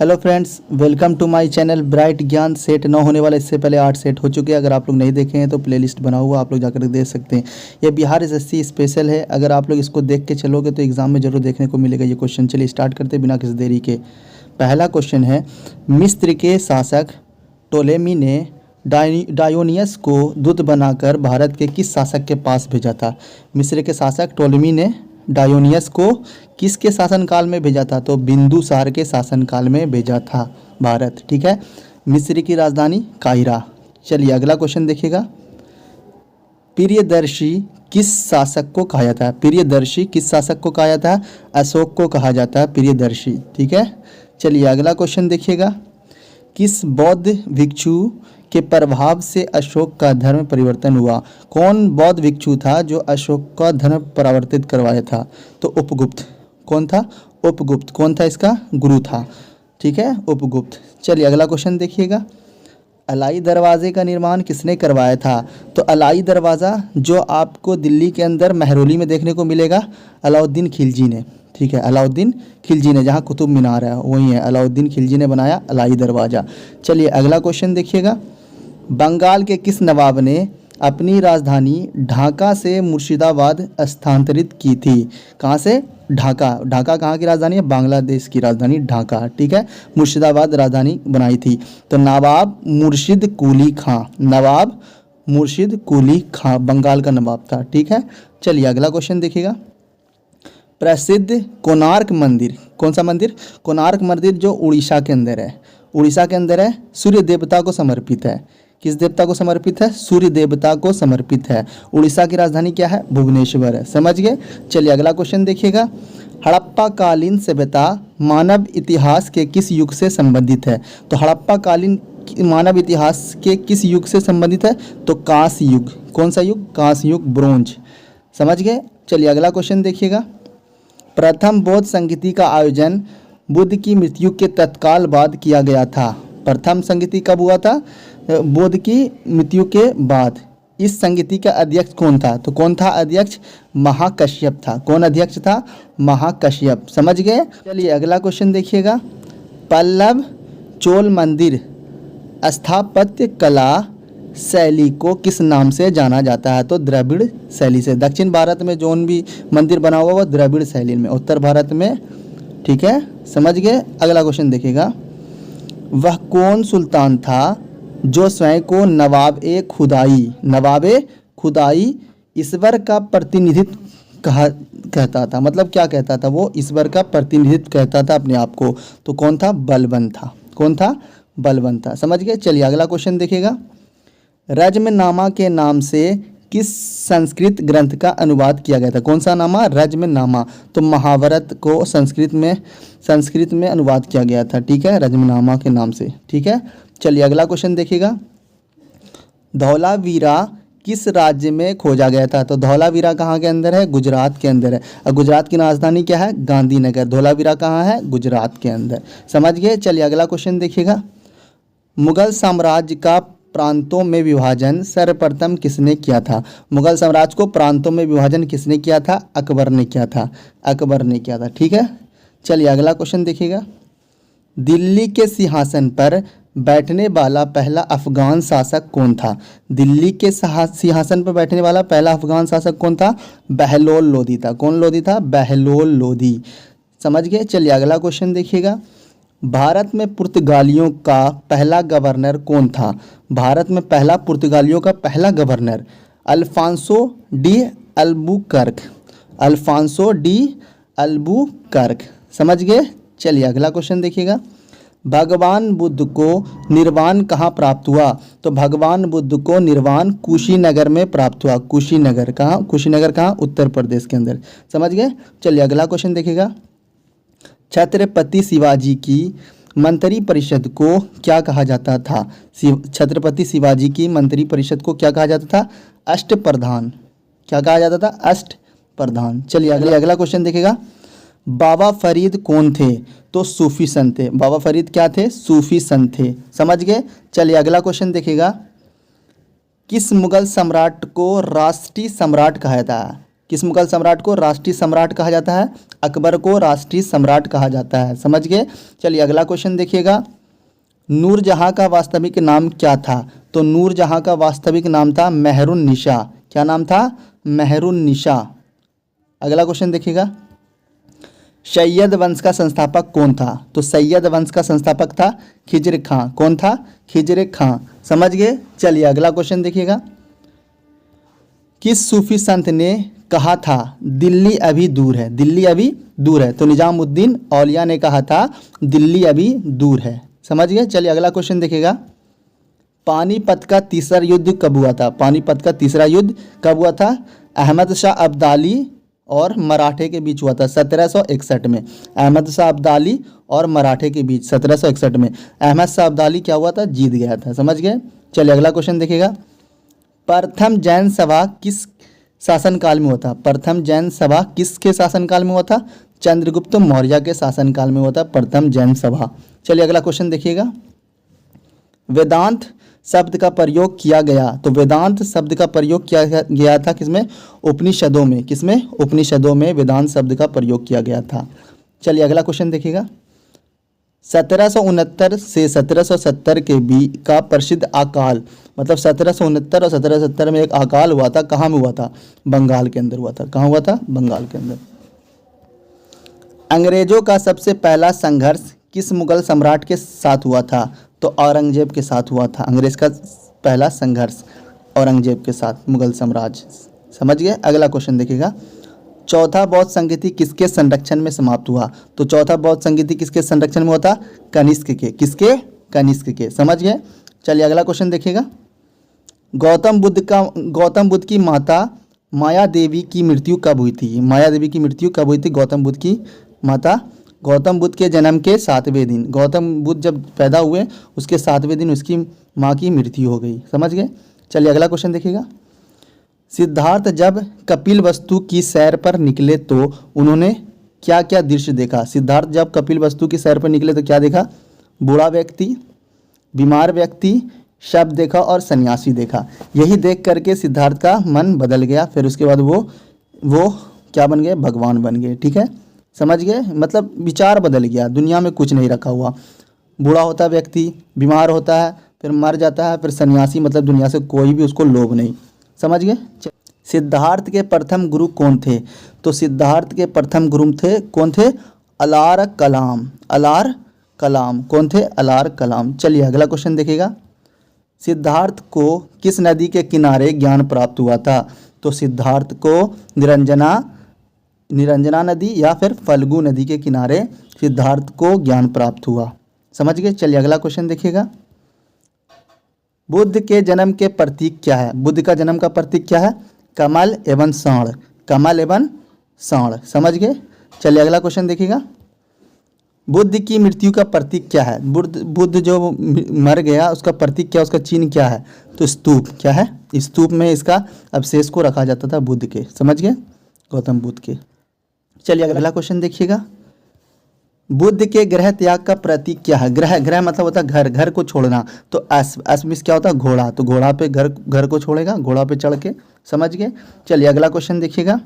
Hello friends, welcome to my channel Bright Gyan. Set 9 होने वाला, इससे पहले 8 सेट हो चुके हैं। अगर आप लोग नहीं देखे हैं तो प्लेलिस्ट बना हुआ, आप लोग जाकर देख सकते हैं। ये बिहार एसएससी स्पेशल है। अगर आप लोग इसको देख के चलोगे तो एग्ज़ाम में जरूर देखने को मिलेगा ये क्वेश्चन। चलिए स्टार्ट करते बिना किसी देरी के। पहला क्वेश्चन है, मिस्र के शासक टोलेमी ने डायोनियस को दूत बनाकर भारत के किस शासक के पास भेजा था? मिस्र के शासक टोलेमी ने डायोनियस को किसके शासनकाल में भेजा था? तो बिंदुसार के शासनकाल में भेजा था भारत। ठीक है। मिस्र की राजधानी काहिरा। चलिए अगला क्वेश्चन देखिएगा। प्रियदर्शी किस शासक को कहा जाता है? प्रियदर्शी किस शासक को कहा जाता है? अशोक को कहा जाता है प्रियदर्शी। ठीक है। चलिए अगला क्वेश्चन देखिएगा। किस बौद्ध भिक्षु के प्रभाव से अशोक का धर्म परिवर्तन हुआ? कौन बौद्ध भिक्षु था जो अशोक का धर्म परिवर्तित करवाया था? तो उपगुप्त। कौन था? उपगुप्त। कौन था इसका? गुरु था। ठीक है, उपगुप्त। चलिए अगला क्वेश्चन देखिएगा। अलाई दरवाजे का निर्माण किसने करवाया था? तो अलाई दरवाज़ा जो आपको दिल्ली के अंदर महरौली में देखने को मिलेगा, अलाउद्दीन खिलजी ने। ठीक है, अलाउद्दीन खिलजी ने, जहाँ कुतुब मीनार है वही है, अलाउद्दीन खिलजी ने बनाया अलाई दरवाज़ा। चलिए अगला क्वेश्चन देखिएगा। बंगाल के किस नवाब ने अपनी राजधानी ढाका से मुर्शिदाबाद स्थानांतरित की थी? कहाँ से? ढाका। ढाका कहाँ की राजधानी है? बांग्लादेश की राजधानी ढाका। ठीक है, मुर्शिदाबाद राजधानी बनाई थी। तो नवाब मुर्शिद कुली खां। नवाब मुर्शिद कुली खां बंगाल का नवाब था। ठीक है। चलिए अगला क्वेश्चन देखिएगा। प्रसिद्ध कोणार्क मंदिर, कौन सा मंदिर? कोणार्क मंदिर जो उड़ीसा के अंदर है। उड़ीसा के अंदर है, सूर्य देवता को समर्पित है। किस देवता को समर्पित है? सूर्य देवता को समर्पित है। उड़ीसा की राजधानी क्या है? भुवनेश्वर है। समझ गए। चलिए अगला क्वेश्चन देखिएगा। हड़प्पा कालीन सभ्यता मानव इतिहास के किस युग से संबंधित है? तो हड़प्पा कालीन मानव इतिहास के किस युग से संबंधित है? तो कांस्य युग। कौन सा युग? कांस्य युग, ब्रोंज। समझ गए। चलिए अगला क्वेश्चन देखिएगा। प्रथम बौद्ध संगीति का आयोजन बुद्ध की मृत्यु के तत्काल बाद किया गया था। प्रथम संगीति कब हुआ था? बुद्ध की मृत्यु के बाद। इस संगीति का अध्यक्ष कौन था? तो कौन था अध्यक्ष? महाकश्यप था। कौन अध्यक्ष था? महाकश्यप। समझ गए। चलिए अगला क्वेश्चन देखिएगा। पल्लव चोल मंदिर स्थापत्य कला शैली को किस नाम से जाना जाता है? तो द्रविड़ शैली से। दक्षिण भारत में जो भी मंदिर बना हुआ वो द्रविड़ शैली में, उत्तर भारत में। ठीक है, समझ गए। अगला क्वेश्चन देखिएगा। वह कौन सुल्तान था जो स्वयं को नवाब-ए खुदाई ईश्वर का प्रतिनिधित्व कहता था? मतलब क्या कहता था वो? ईश्वर का प्रतिनिधित्व कहता था अपने आप को। तो कौन था? बलबन था। कौन था? बलबन था। समझ गए। चलिए अगला क्वेश्चन देखिएगा। रज्मनामा के नाम से किस संस्कृत ग्रंथ का अनुवाद किया गया था? कौन सा नामा? रज्मनामा। तो महाभारत को संस्कृत में अनुवाद किया गया था। ठीक है, रज्मनामा के नाम से। ठीक है। चलिए अगला क्वेश्चन देखिएगा। धौलावीरा किस राज्य में खोजा गया था? तो धौलावीरा कहाँ के अंदर है? गुजरात के अंदर है। और गुजरात की राजधानी क्या है? गांधीनगर। धौलावीरा कहाँ है? गुजरात के अंदर। समझ गए। चलिए अगला क्वेश्चन देखिएगा। मुगल साम्राज्य का प्रांतों में विभाजन सर्वप्रथम किसने किया था? मुगल साम्राज्य को प्रांतों में विभाजन किसने किया था? अकबर ने किया था। अकबर ने किया था। ठीक है। चलिए अगला क्वेश्चन देखिएगा। दिल्ली के सिंहासन पर बैठने वाला पहला अफगान शासक कौन था? दिल्ली के सिंहासन पर बैठने वाला पहला अफगान शासक कौन था? बहलोल लोदी था। कौन लोदी था? बहलोल लोदी। समझ गए। चलिए अगला क्वेश्चन देखिएगा। भारत में पुर्तगालियों का पहला गवर्नर कौन था? भारत में पहला पुर्तगालियों का पहला governor Alfonso de Albuquerque. Alfonso de Albuquerque. समझ गए। चलिए अगला क्वेश्चन देखिएगा। भगवान बुद्ध को निर्वाण कहाँ प्राप्त हुआ? तो भगवान बुद्ध को निर्वाण कुशीनगर में प्राप्त हुआ। कुशीनगर कहाँ? कुशीनगर कहाँ? उत्तर प्रदेश के अंदर। समझ गए। चलिए अगला क्वेश्चन देखिएगा। छत्रपति शिवाजी की मंत्री परिषद को क्या कहा जाता था? छत्रपति शिवाजी की मंत्री परिषद को क्या कहा जाता था? अष्टप्रधान। क्या कहा जाता था? अष्टप्रधान। चलिए अगला क्वेश्चन देखिएगा। बाबा फरीद कौन थे? तो सूफी संत थे। बाबा फरीद क्या थे? सूफी संत थे। समझ गए। चलिए अगला क्वेश्चन देखिएगा। किस मुगल सम्राट को राष्ट्रीय सम्राट कहा जाता है? किस मुगल सम्राट को राष्ट्रीय सम्राट कहा जाता है? अकबर को राष्ट्रीय सम्राट कहा जाता है। समझ गए? चलिए अगला क्वेश्चन देखिएगा। नूरजहाँ का वास्तविक नाम क्या था? तो नूरजहाँ का वास्तविक नाम था मेहरुन्निसा। क्या नाम था? मेहरुन्निसा। अगला क्वेश्चन देखिएगा। सैयद वंश का संस्थापक कौन था? तो सैयद वंश का संस्थापक था खिज्र खां। कौन था? खिज्र खां। समझ गए? चलिए अगला क्वेश्चन देखिएगा। किस सूफी संत ने कहा था दिल्ली अभी दूर है? दिल्ली अभी दूर है। तो निजामुद्दीन औलिया ने कहा था दिल्ली अभी दूर है। समझ गए? चलिए अगला क्वेश्चन देखिएगा। पानीपत का तीसरा युद्ध कब हुआ था? पानीपत का तीसरा युद्ध कब हुआ था? अहमद शाह अब्दाली और मराठे के बीच हुआ था 1761 में। अहमद शाह अब्दाली और मराठे के बीच 1761 में। अहमद शाह अब्दाली क्या हुआ था? जीत गया था। समझ गए? चलिए अगला क्वेश्चन देखिएगा। प्रथम जैन सभा किस शासनकाल में हुआ था? प्रथम जैन सभा किसके शासनकाल में हुआ था? चंद्रगुप्त मौर्य के शासनकाल में हुआ था प्रथम जैन सभा। चलिए अगला क्वेश्चन देखिएगा। वेदांत शब्द का प्रयोग किया गया। तो वेदांत शब्द का प्रयोग किया गया था किसमें? उपनिषदों में। किसमें? उपनिषदों में वेदांत शब्द का प्रयोग किया गया था। चलिए अगला क्वेश्चन देखिएगा। 1769 से 1770 के बीच का प्रसिद्ध अकाल, मतलब 1769 और 1770 में एक अकाल हुआ था। कहाँ में हुआ था? बंगाल के अंदर हुआ था। कहाँ हुआ था? बंगाल के अंदर। अंग्रेजों का सबसे पहला संघर्ष किस मुगल सम्राट के साथ हुआ था? तो औरंगजेब के साथ हुआ था। अंग्रेज का पहला संघर्ष औरंगजेब के साथ, मुगल साम्राज्य। समझ गए? अगला क्वेश्चन देखिएगा। चौथा बौद्ध संगीति किसके संरक्षण में समाप्त हुआ? तो चौथा बौद्ध संगीति किसके संरक्षण में हुआ था? कनिष्क के। किसके? कनिष्क के। समझ गए? चलिए अगला क्वेश्चन देखिएगा। गौतम बुद्ध की माता माया देवी की मृत्यु कब हुई थी? माया देवी की मृत्यु कब हुई थी? गौतम बुद्ध की माता गौतम बुद्ध के जन्म के 7वें दिन, गौतम बुद्ध जब पैदा हुए उसके 7वें दिन उसकी माँ की मृत्यु हो गई। समझ गए? चलिए अगला क्वेश्चन देखिएगा। सिद्धार्थ जब कपिलवस्तु की सैर पर निकले तो उन्होंने क्या क्या दृश्य देखा? सिद्धार्थ जब कपिलवस्तु की सैर पर निकले तो क्या देखा? बूढ़ा व्यक्ति, बीमार व्यक्ति, शव देखा और सन्यासी देखा। यही देख करके सिद्धार्थ का मन बदल गया। फिर उसके बाद वो क्या बन गए? भगवान बन गए। ठीक है? समझ गए? मतलब विचार बदल गया, दुनिया में कुछ नहीं रखा हुआ। बूढ़ा होता है व्यक्ति, बीमार होता है, फिर मर जाता है, फिर सन्यासी, मतलब दुनिया से कोई भी उसको लोभ नहीं। समझ गए? सिद्धार्थ के प्रथम गुरु कौन थे? तो सिद्धार्थ के प्रथम गुरु थे कौन थे? अलार कलाम। अलार कलाम। कौन थे? अलार कलाम। चलिए अगला क्वेश्चन देखिएगा। सिद्धार्थ को किस नदी के किनारे ज्ञान प्राप्त हुआ था? तो सिद्धार्थ को निरंजना नदी या फिर फल्गु नदी के किनारे सिद्धार्थ को ज्ञान प्राप्त हुआ। समझ गए? चलिए अगला क्वेश्चन देखिएगा। बुद्ध के जन्म के प्रतीक क्या है? बुद्ध का जन्म का प्रतीक क्या है? कमल एवं साँड़। कमल एवं साँड़। समझ गए? चलिए अगला क्वेश्चन देखिएगा। बुद्ध की मृत्यु का प्रतीक क्या है? बुद्ध जो मर गया उसका प्रतीक क्या, उसका चिन्ह क्या है? तो स्तूप। क्या है? स्तूप में इसका अवशेष को रखा जाता था बुद्ध के। समझ गए? गौतम बुद्ध के। चलिए अगला क्वेश्चन देखिएगा। बुद्ध के ग्रह त्याग का प्रतीक क्या है? ग्रह मतलब होता है घर, घर को छोड़ना। तो अश्व में क्या होता है? घोड़ा। तो घोड़ा पे घर को छोड़ेगा, घोड़ा पे चढ़ के। समझ गए? चलिए अगला क्वेश्चन देखिएगा।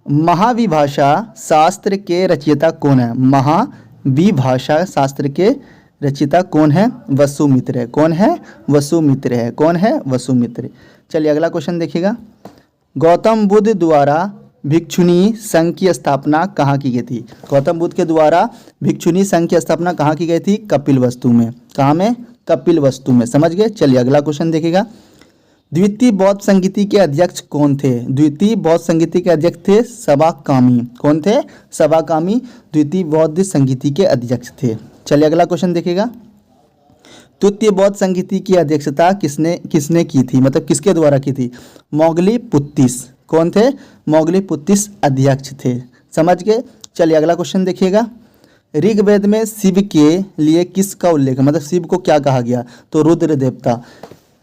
महाविभाषा शास्त्र के रचयिता कौन है? महाविभाषा शास्त्र के रचयिता कौन है? वसुमित्र है। कौन है? वसुमित्र है। कौन है? वसुमित्र। चलिए अगला क्वेश्चन देखिएगा। गौतम बुद्ध द्वारा भिक्षुणी संघ की स्थापना कहाँ की गई थी? गौतम बुद्ध के द्वारा भिक्षुणी संघ की स्थापना कहाँ की गई थी? कपिलवस्तु में। कहाँ में? कपिलवस्तु में। समझ गए? चलिए अगला क्वेश्चन देखिएगा। द्वितीय बौद्ध संगीति के अध्यक्ष कौन थे? द्वितीय बौद्ध संगीति के अध्यक्ष थे सबाकामी। कौन थे? सबाकामी द्वितीय बौद्ध संगीति के अध्यक्ष थे। चलिए अगला क्वेश्चन देखिएगा। तृतीय बौद्ध संगीति की अध्यक्षता किसने की थी, मतलब किसके द्वारा की थी? मोगलीपुत्तिस। कौन थे? मोगलीपुत्तिस अध्यक्ष थे। समझ गए? चलिए अगला क्वेश्चन देखिएगा। ऋग्वेद में शिव के लिए किसका उल्लेख है, मतलब शिव को क्या कहा गया? तो रुद्र देवता।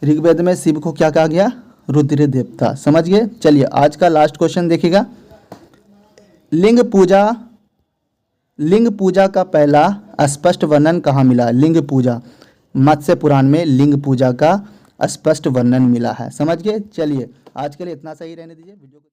ऋग्वेद में शिव को क्या कहा गया? रुद्र देवता। समझ गए? चलिए आज का लास्ट क्वेश्चन देखिएगा। लिंग पूजा का पहला स्पष्ट वर्णन कहाँ मिला? लिंग पूजा, मत्स्य पुराण में लिंग पूजा का स्पष्ट वर्णन मिला है। समझ गए। चलिए आज के लिए इतना सही रहने दीजिए वीडियो को।